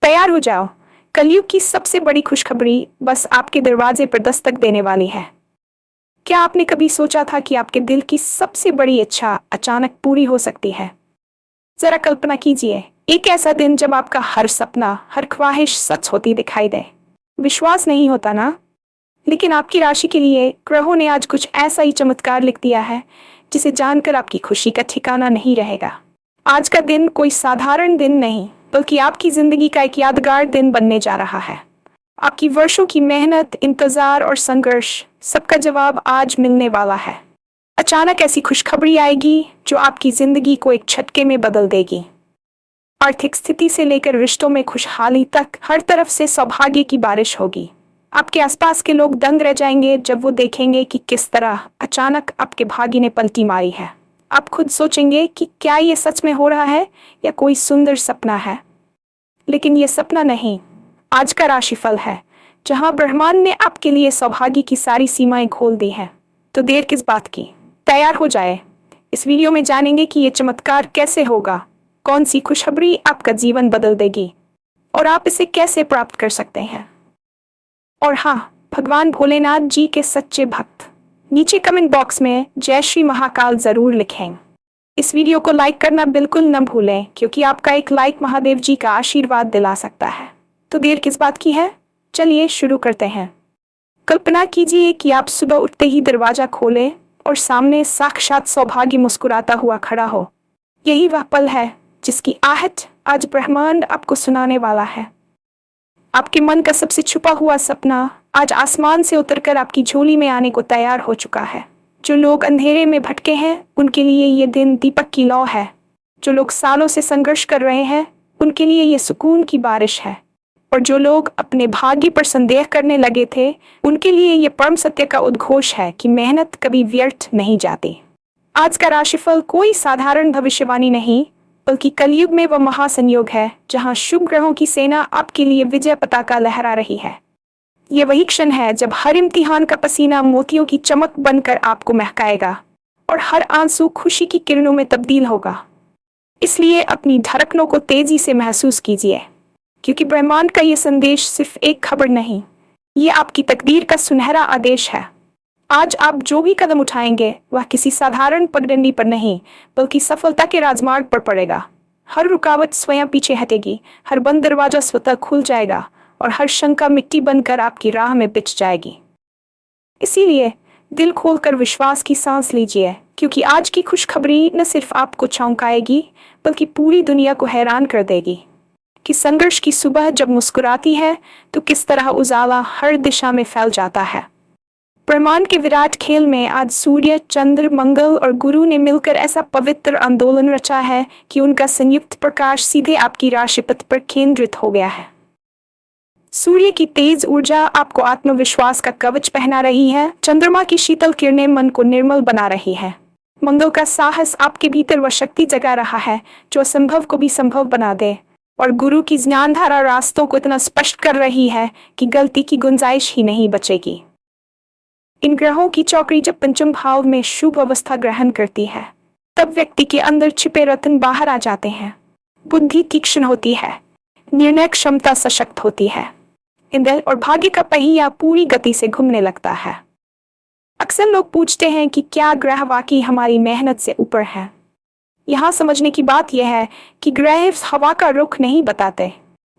तैयार हो जाओ, कलयुग की सबसे बड़ी खुशखबरी बस आपके दरवाजे पर दस्तक देने वाली है। क्या आपने कभी सोचा था कि आपके दिल की सबसे बड़ी इच्छा अचानक पूरी हो सकती है? जरा कल्पना कीजिए, एक ऐसा दिन जब आपका हर सपना, हर ख्वाहिश सच होती दिखाई दे। विश्वास नहीं होता ना? लेकिन आपकी राशि के लिए ग्रहों ने आज कुछ ऐसा ही चमत्कार लिख दिया है, जिसे जानकर आपकी खुशी का ठिकाना नहीं रहेगा। आज का दिन कोई साधारण दिन नहीं, बल्कि आपकी जिंदगी का एक यादगार दिन बनने जा रहा है। आपकी वर्षों की मेहनत, इंतजार और संघर्ष, सबका जवाब आज मिलने वाला है। अचानक ऐसी खुशखबरी आएगी जो आपकी जिंदगी को एक झटके में बदल देगी। आर्थिक स्थिति से लेकर रिश्तों में खुशहाली तक हर तरफ से सौभाग्य की बारिश होगी। आपके आसपास के लोग दंग रह जाएंगे जब वो देखेंगे कि किस तरह अचानक आपके भाग्य ने पलटी मारी है। आप खुद सोचेंगे कि क्या ये सच में हो रहा है या कोई सुंदर सपना है। लेकिन ये सपना नहीं, आज का राशिफल है, जहां ब्रह्मांड ने आपके लिए सौभाग्य की सारी सीमाएं खोल दी हैं। तो देर किस बात की, तैयार हो जाए। इस वीडियो में जानेंगे कि ये चमत्कार कैसे होगा, कौन सी खुशखबरी आपका जीवन बदल देगी और आप इसे कैसे प्राप्त कर सकते हैं। और हाँ, भगवान भोलेनाथ जी के सच्चे भक्त नीचे कमेंट बॉक्स में जय श्री महाकाल जरूर लिखें। इस वीडियो को लाइक करना बिल्कुल न भूलें, क्योंकि आपका एक लाइक महादेव जी का आशीर्वाद दिला सकता है। तो देर किस बात की है, चलिए शुरू करते हैं। कल्पना कीजिए कि आप सुबह उठते ही दरवाजा खोलें और सामने साक्षात सौभाग्य मुस्कुराता हुआ खड़ा हो। यही वह पल है जिसकी आहट आज ब्रह्मांड आपको सुनाने वाला है। आपके मन का सबसे छुपा हुआ सपना आज आसमान से उतरकर आपकी झोली में आने को तैयार हो चुका है। जो लोग अंधेरे में भटके हैं, उनके लिए ये दिन दीपक की लौ है। जो लोग सालों से संघर्ष कर रहे हैं, उनके लिए ये सुकून की बारिश है। और जो लोग अपने भाग्य पर संदेह करने लगे थे, उनके लिए ये परम सत्य का उद्घोष है कि मेहनत कभी व्यर्थ नहीं जाती। आज का राशिफल कोई साधारण भविष्यवाणी नहीं, बल्कि कलयुग में वह महासंयोग है जहां शुभ ग्रहों की सेना आपके लिए विजय पताका लहरा रही है। ये वही क्षण है जब हर इम्तिहान का पसीना मोतियों की चमक बनकर आपको महकाएगा और हर आंसू खुशी की किरणों में तब्दील होगा। इसलिए अपनी धड़कनों को तेजी से महसूस कीजिए, क्योंकि ब्रह्मांड का ये संदेश सिर्फ एक खबर नहीं, ये आपकी तकदीर का सुनहरा आदेश है। आज आप जो भी कदम उठाएंगे वह किसी साधारण पगडंडी पर नहीं, बल्कि सफलता के राजमार्ग पर पड़ेगा। हर रुकावट स्वयं पीछे हटेगी, हर बंद दरवाजा स्वतः खुल जाएगा और हर शंका मिट्टी बनकर आपकी राह में बिछ जाएगी। इसीलिए दिल खोलकर विश्वास की सांस लीजिए, क्योंकि आज की खुशखबरी न सिर्फ आपको चौंकाएगी, बल्कि पूरी दुनिया को हैरान कर देगी कि संघर्ष की सुबह जब मुस्कुराती है तो किस तरह उजाला हर दिशा में फैल जाता है। ब्रह्मांड के विराट खेल में आज सूर्य, चंद्र, मंगल और गुरु ने मिलकर ऐसा पवित्र आंदोलन रचा है कि उनका संयुक्त प्रकाश सीधे आपकी राशिपथ पर केंद्रित हो गया है। सूर्य की तेज ऊर्जा आपको आत्मविश्वास का कवच पहना रही है। चंद्रमा की शीतल किरणें मन को निर्मल बना रही है। मंगल का साहस आपके भीतर वह शक्ति जगा रहा है जो असंभव को भी संभव बना दे। और गुरु की ज्ञानधारा रास्तों को इतना स्पष्ट कर रही है कि गलती की गुंजाइश ही नहीं बचेगी। इन ग्रहों की चौकड़ी जब पंचम भाव में शुभ अवस्था ग्रहण करती है, तब व्यक्ति के अंदर छिपे रत्न बाहर आ जाते हैं। बुद्धि तीक्ष्ण होती है, निर्णय क्षमता सशक्त होती है, इंद्र और भाग्य का पहिया पूरी गति से घूमने लगता है। अक्सर लोग पूछते हैं कि क्या ग्रह वाकई हमारी मेहनत से ऊपर है। यहाँ समझने की बात यह है कि ग्रह हवा का रुख नहीं बताते,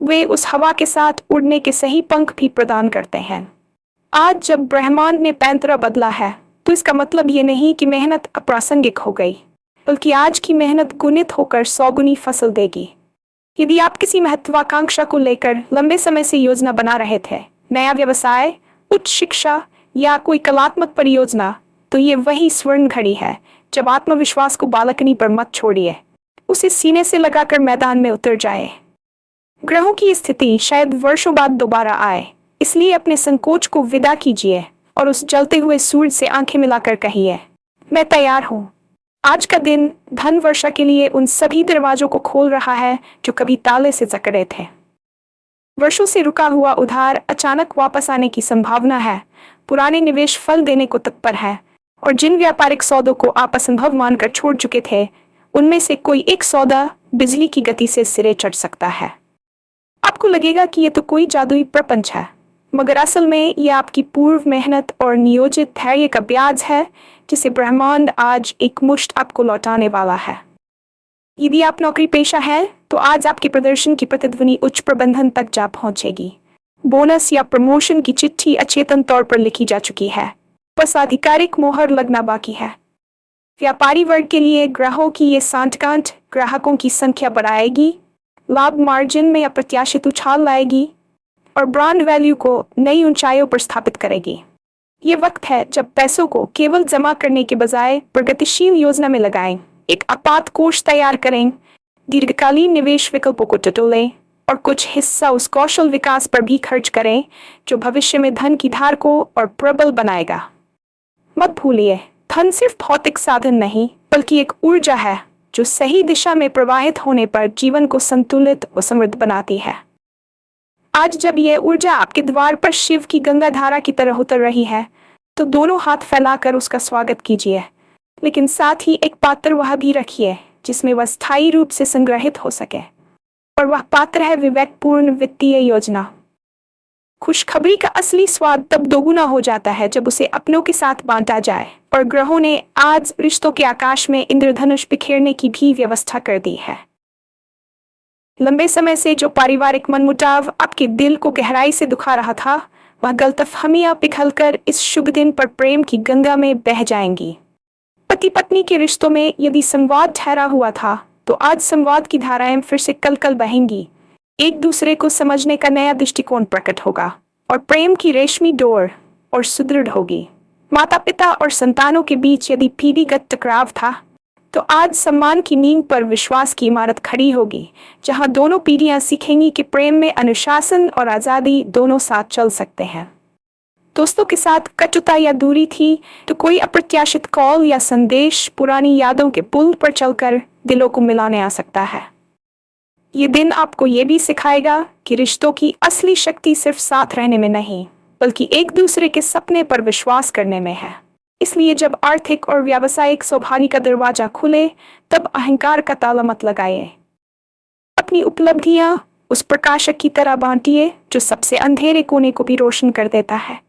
वे उस हवा के साथ उड़ने के सही पंख भी प्रदान करते हैं। आज जब ब्रह्मांड ने पैंतरा बदला है, तो इसका मतलब ये नहीं कि मेहनत अप्रासंगिक हो गई, बल्कि आज की मेहनत गुणित होकर 100 गुनी फसल देगी। यदि आप किसी महत्वाकांक्षा को लेकर लंबे समय से योजना बना रहे थे, नया व्यवसाय, उच्च शिक्षा या कोई कलात्मक परियोजना, तो ये वही स्वर्ण घड़ी है जब आत्मविश्वास को बालकनी पर मत छोड़िए, उसे सीने से लगाकर मैदान में उतर जाए। ग्रहों की स्थिति शायद वर्षों बाद दोबारा आए, इसलिए अपने संकोच को विदा कीजिए और उस जलते हुए सूरज से आंखें मिलाकर कहिए, मैं तैयार हूँ। आज का दिन धन वर्षा के लिए उन सभी दरवाजों को खोल रहा है जो कभी ताले से जकड़े थे। वर्षों से रुका हुआ उधार अचानक वापस आने की संभावना है। पुराने निवेश फल देने को तत्पर है और जिन व्यापारिक सौदों को आप असंभव मानकर छोड़ चुके थे, उनमें से कोई एक सौदा बिजली की गति से सिरे चढ़ सकता है। आपको लगेगा कि ये तो कोई जादुई प्रपंच है, मगर असल में ये आपकी पूर्व मेहनत और नियोजित धैर्य का ब्याज है, जिसे ब्रह्मांड आज एक मुश्त आपको लौटाने वाला है। यदि आप नौकरी पेशा है तो आज आपके प्रदर्शन की प्रतिध्वनि उच्च प्रबंधन तक जा पहुंचेगी। बोनस या प्रमोशन की चिट्ठी अचेतन तौर पर लिखी जा चुकी है, बस आधिकारिक मोहर लगना बाकी है। व्यापारी वर्ग के लिए ग्राहकों की ये सांठगांठ ग्राहकों की संख्या बढ़ाएगी, लाभ मार्जिन में अप्रत्याशित उछाल लाएगी और ब्रांड वैल्यू को नई ऊंचाइयों पर स्थापित करेगी। ये वक्त है जब पैसों को केवल जमा करने के बजाय प्रगतिशील योजना में लगाएं, एक आपात कोष तैयार करें, दीर्घकालीन निवेश विकल्पों को टटोलें और कुछ हिस्सा उस कौशल विकास पर भी खर्च करें जो भविष्य में धन की धार को और प्रबल बनाएगा। मत भूलिए, धन सिर्फ भौतिक साधन नहीं बल्कि एक ऊर्जा है जो सही दिशा में प्रवाहित होने पर जीवन को संतुलित और समृद्ध बनाती है। आज जब यह ऊर्जा आपके द्वार पर शिव की गंगा धारा की तरह उतर रही है, तो दोनों हाथ फैलाकर उसका स्वागत कीजिए, लेकिन साथ ही एक पात्र वह भी रखिए जिसमें वह स्थायी रूप से संग्रहित हो सके, और वह पात्र है विवेकपूर्ण वित्तीय योजना। खुशखबरी का असली स्वाद तब दोगुना हो जाता है जब उसे अपनों के साथ बांटा जाए, और ग्रहों ने आज रिश्तों के आकाश में इंद्रधनुष बिखेरने की भी व्यवस्था कर दी है। लंबे समय से जो पारिवारिक मनमुटाव आपके दिल को गहराई से दुखा रहा था, वह गलतफहमियां पिघलकर इस शुभ दिन पर प्रेम की गंगा में बह जाएंगी। पति पत्नी के रिश्तों में यदि संवाद ठहरा हुआ था, तो आज संवाद की धाराएं फिर से कल बहेंगी। एक दूसरे को समझने का नया दृष्टिकोण प्रकट होगा और प्रेम की रेशमी डोर और सुदृढ़ होगी। माता पिता और संतानों के बीच यदि पीढ़ीगत टकराव था, तो आज सम्मान की नींव पर विश्वास की इमारत खड़ी होगी, जहां दोनों पीढ़ियां सीखेंगी कि प्रेम में अनुशासन और आजादी दोनों साथ चल सकते हैं। दोस्तों के साथ कटुता या दूरी थी, तो कोई अप्रत्याशित कॉल या संदेश पुरानी यादों के पुल पर चलकर दिलों को मिलाने आ सकता है। ये दिन आपको ये भी सिखाएगा कि रिश्तों की असली शक्ति सिर्फ साथ रहने में नहीं, बल्कि एक दूसरे के सपने पर विश्वास करने में है। इसलिए जब आर्थिक और व्यावसायिक सौभाग्य का दरवाजा खुले, तब अहंकार का ताला मत लगाइए। अपनी उपलब्धियां उस प्रकाशक की तरह बांटिए जो सबसे अंधेरे कोने को भी रोशन कर देता है।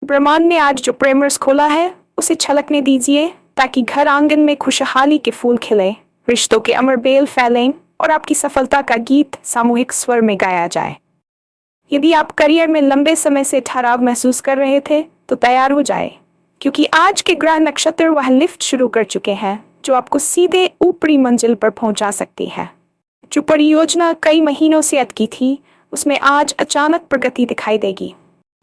ब्रह्मांड ने आज जो प्रेम रस खोला है, उसे छलकने दीजिए, ताकि घर आंगन में खुशहाली के फूल खिले, रिश्तों के अमर बेल फैलें और आपकी सफलता का गीत सामूहिक स्वर में गाया जाए। यदि आप करियर में लंबे समय से ठहराव महसूस कर रहे थे, तो तैयार हो जाए, क्योंकि आज के ग्रह नक्षत्र वह लिफ्ट शुरू कर चुके हैं जो आपको सीधे ऊपरी मंजिल पर पहुंचा सकती है। जो परियोजना कई महीनों से अटकी थी, उसमें आज अचानक प्रगति दिखाई देगी।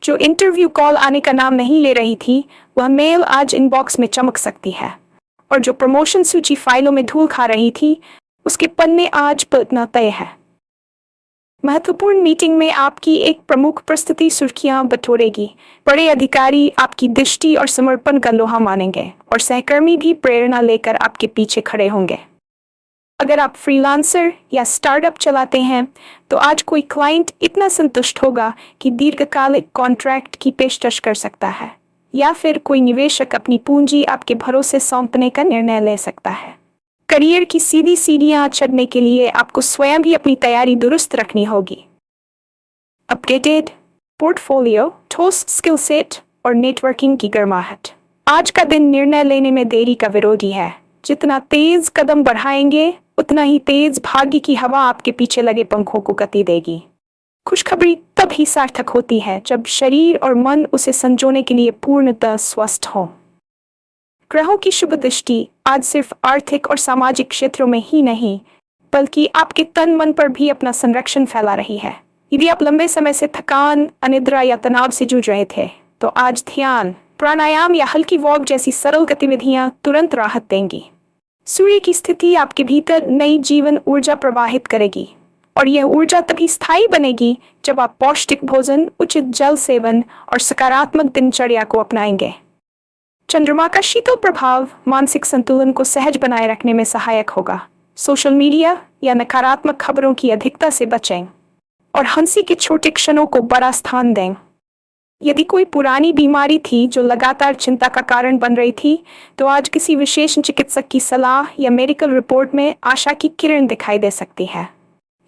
जो इंटरव्यू कॉल आने का नाम नहीं ले रही थी, वह मेल आज इनबॉक्स में चमक सकती है, और जो प्रमोशन सूची फाइलों में धूल खा रही थी, उसके पन्ने आज पलटना तय है। महत्वपूर्ण मीटिंग में आपकी एक प्रमुख प्रस्तुति सुर्खियां बटोरेगी। बड़े अधिकारी आपकी दृष्टि और समर्पण का लोहा मानेंगे, और सहकर्मी भी प्रेरणा लेकर आपके पीछे खड़े होंगे। अगर आप फ्रीलांसर या स्टार्टअप चलाते हैं, तो आज कोई क्लाइंट इतना संतुष्ट होगा कि दीर्घकालिक कॉन्ट्रैक्ट की पेशकश कर सकता है, या फिर कोई निवेशक अपनी पूंजी आपके भरोसे सौंपने का निर्णय ले सकता है। करियर की सीधी सीढ़ियां चढ़ने के लिए आपको स्वयं भी अपनी तैयारी दुरुस्त रखनी होगी। अपडेटेड पोर्टफोलियो, ठोस स्किल सेट और नेटवर्किंग की गर्माहट। आज का दिन निर्णय लेने में देरी का विरोधी है। जितना तेज कदम बढ़ाएंगे, उतना ही तेज भाग्य की हवा आपके पीछे लगे पंखों को गति देगी। खुशखबरी तब ही सार्थक होती है जब शरीर और मन उसे संजोने के लिए पूर्णतः स्वस्थ हो। ग्रहों की शुभ दृष्टि आज सिर्फ आर्थिक और सामाजिक क्षेत्रों में ही नहीं, बल्कि आपके तन मन पर भी अपना संरक्षण फैला रही है। यदि आप लंबे समय से थकान, अनिद्रा या तनाव से जूझ रहे थे, तो आज ध्यान, प्राणायाम या हल्की वॉक जैसी सरल गतिविधियां तुरंत राहत देंगी। सूर्य की स्थिति आपके भीतर नई जीवन ऊर्जा प्रवाहित करेगी, और यह ऊर्जा तभी स्थायी बनेगी जब आप पौष्टिक भोजन, उचित जल सेवन और सकारात्मक दिनचर्या को अपनाएंगे। चंद्रमा का शीतल प्रभाव मानसिक संतुलन को सहज बनाए रखने में सहायक होगा। सोशल मीडिया या नकारात्मक खबरों की अधिकता से बचें और हंसी के छोटे क्षणों को बड़ा स्थान दें। यदि कोई पुरानी बीमारी थी जो लगातार चिंता का कारण बन रही थी, तो आज किसी विशेष चिकित्सक की सलाह या मेडिकल रिपोर्ट में आशा की किरण दिखाई दे सकती है।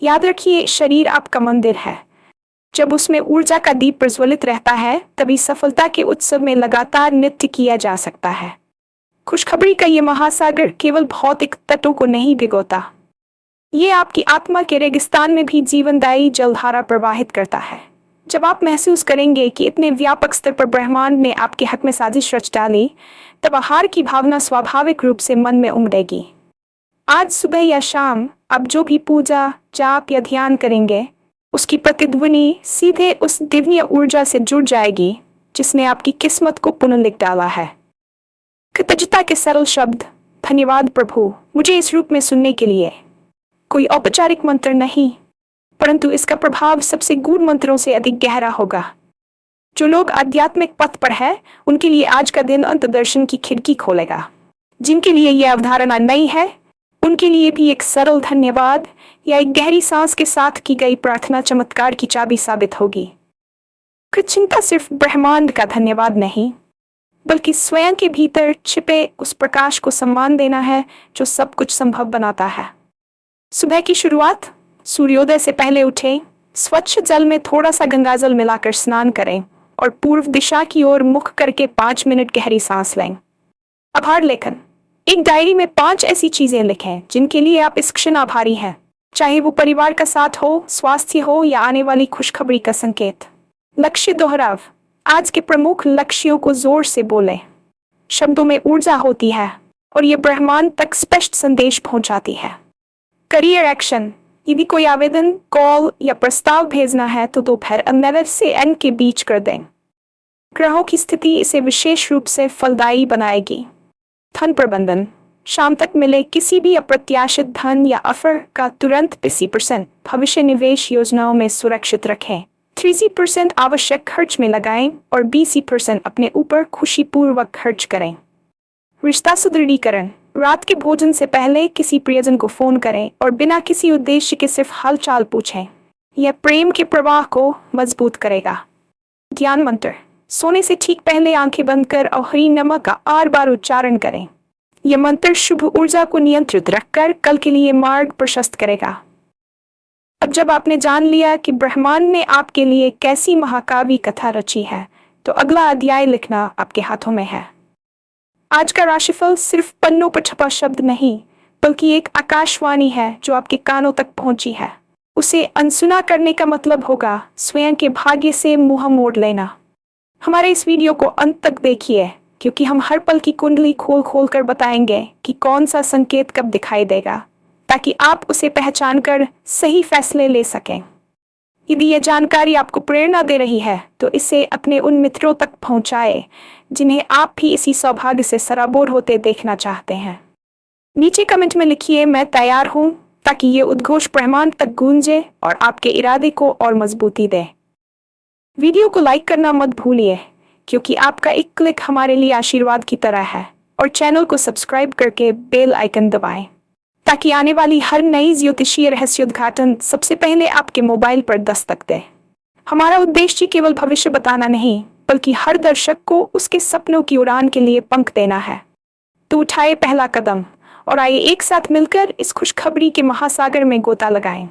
याद रखिए, शरीर आपका मंदिर है। जब उसमें ऊर्जा का दीप प्रज्वलित रहता है, तभी सफलता के उत्सव में लगातार नृत्य किया जा सकता है। खुशखबरी का ये महासागर केवल भौतिक तत्वों को नहीं भिगोता, ये आपकी आत्मा के रेगिस्तान में भी जीवनदायी जलधारा प्रवाहित करता है। जब आप महसूस करेंगे कि इतने व्यापक स्तर पर ब्रह्मांड ने आपके हक में साजिश रच डाली, तब आहार की भावना स्वाभाविक रूप से मन में उमड़ेगी। आज सुबह या शाम आप जो भी पूजा, जाप या ध्यान करेंगे, उसकी प्रतिध्वनि सीधे उस दिव्य ऊर्जा से जुड़ जाएगी जिसने आपकी किस्मत को पुनः लिख डाला है। कृतज्ञता के सरल शब्द, धन्यवाद प्रभु मुझे इस रूप में सुनने के लिए। कोई औपचारिक मंत्र नहीं, परंतु इसका प्रभाव सबसे गूढ़ मंत्रों से अधिक गहरा होगा। जो लोग आध्यात्मिक पथ पर हैं, उनके लिए आज का दिन अंतर्दर्शन की खिड़की खोलेगा। जिनके लिए यह अवधारणा नई है, उनके लिए भी एक सरल धन्यवाद या एक गहरी सांस के साथ की गई प्रार्थना चमत्कार की चाबी साबित होगी। कृतज्ञता सिर्फ ब्रह्मांड का धन्यवाद नहीं, बल्कि स्वयं के भीतर छिपे उस प्रकाश को सम्मान देना है जो सब कुछ संभव बनाता है। सुबह की शुरुआत, सूर्योदय से पहले उठें, स्वच्छ जल में थोड़ा सा गंगाजल मिलाकर स्नान करें और पूर्व दिशा की ओर मुख करके 5 मिनट गहरी सांस लें। आभार लेखन, एक डायरी में 5 ऐसी चीजें लिखें जिनके लिए आप इस क्षण आभारी हैं, चाहे वो परिवार का साथ हो, स्वास्थ्य हो या आने वाली खुशखबरी का संकेत। लक्ष्य दोहराव, आज के प्रमुख लक्ष्यों को जोर से बोलें। शब्दों में ऊर्जा होती है और ये ब्रह्मांड तक स्पष्ट संदेश पहुंचाती है। करियर एक्शन, यदि कोई आवेदन, कॉल या प्रस्ताव भेजना है तो दोपहर 11 से एन के बीच कर दें। ग्रहों की स्थिति इसे विशेष रूप से फलदायी बनाएगी। धन प्रबंधन, शाम तक मिले किसी भी अप्रत्याशित धन या ऑफर का तुरंत 20% भविष्य निवेश योजनाओं में सुरक्षित रखें। 30% आवश्यक खर्च में लगाएं और 20% अपने ऊपर खुशीपूर्वक खर्च करें। रिश्ता सुदृढ़ीकरण, रात के भोजन से पहले किसी प्रियजन को फोन करें और बिना किसी उद्देश्य के सिर्फ हालचाल पूछें। यह प्रेम के प्रवाह को मजबूत करेगा। ज्ञान मंत्र, सोने से ठीक पहले आंखें बंद कर और हरि नमः का 8 बार उच्चारण करें। यह मंत्र शुभ ऊर्जा को नियंत्रित रखकर कल के लिए मार्ग प्रशस्त करेगा। अब जब आपने जान लिया कि ब्रह्मांड ने आपके लिए कैसी महाकाव्य कथा रची है, तो अगला अध्याय लिखना आपके हाथों में है। आज का राशिफल सिर्फ पन्नों पर छपा शब्द नहीं, बल्कि एक आकाशवाणी है जो आपके कानों तक पहुंची है। उसे अनसुना करने का मतलब होगा स्वयं के भाग्य से मुंह मोड़ लेना। हमारे इस वीडियो को अंत तक देखिए, क्योंकि हम हर पल की कुंडली खोल खोल कर बताएंगे कि कौन सा संकेत कब दिखाई देगा, ताकि आप उसे पहचान कर सही फैसले ले सकें। यदि यह जानकारी आपको प्रेरणा दे रही है, तो इसे अपने उन मित्रों तक पहुंचाएं जिन्हें आप भी इसी सौभाग्य से सराबोर होते देखना चाहते हैं। नीचे कमेंट में लिखिए, मैं तैयार हूं, ताकि ये उद्घोष ब्रह्मांड तक गूंजे और आपके इरादे को और मजबूती दे। वीडियो को लाइक करना मत भूलिए, क्योंकि आपका एक क्लिक हमारे लिए आशीर्वाद की तरह है, और चैनल को सब्सक्राइब करके बेल आइकन दबाएं, ताकि आने वाली हर नई ज्योतिषीय रहस्योद्घाटन सबसे पहले आपके मोबाइल पर दस्तक दे। हमारा उद्देश्य केवल भविष्य बताना नहीं, बल्कि हर दर्शक को उसके सपनों की उड़ान के लिए पंख देना है। तो उठाए पहला कदम और आइए एक साथ मिलकर इस खुशखबरी के महासागर में गोता लगाएं,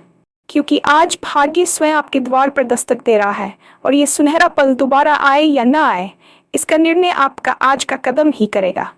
क्योंकि आज भाग्य स्वयं आपके द्वार पर दस्तक दे रहा है, और ये सुनहरा पल दोबारा आए या ना आए, इसका निर्णय आपका आज का कदम ही करेगा।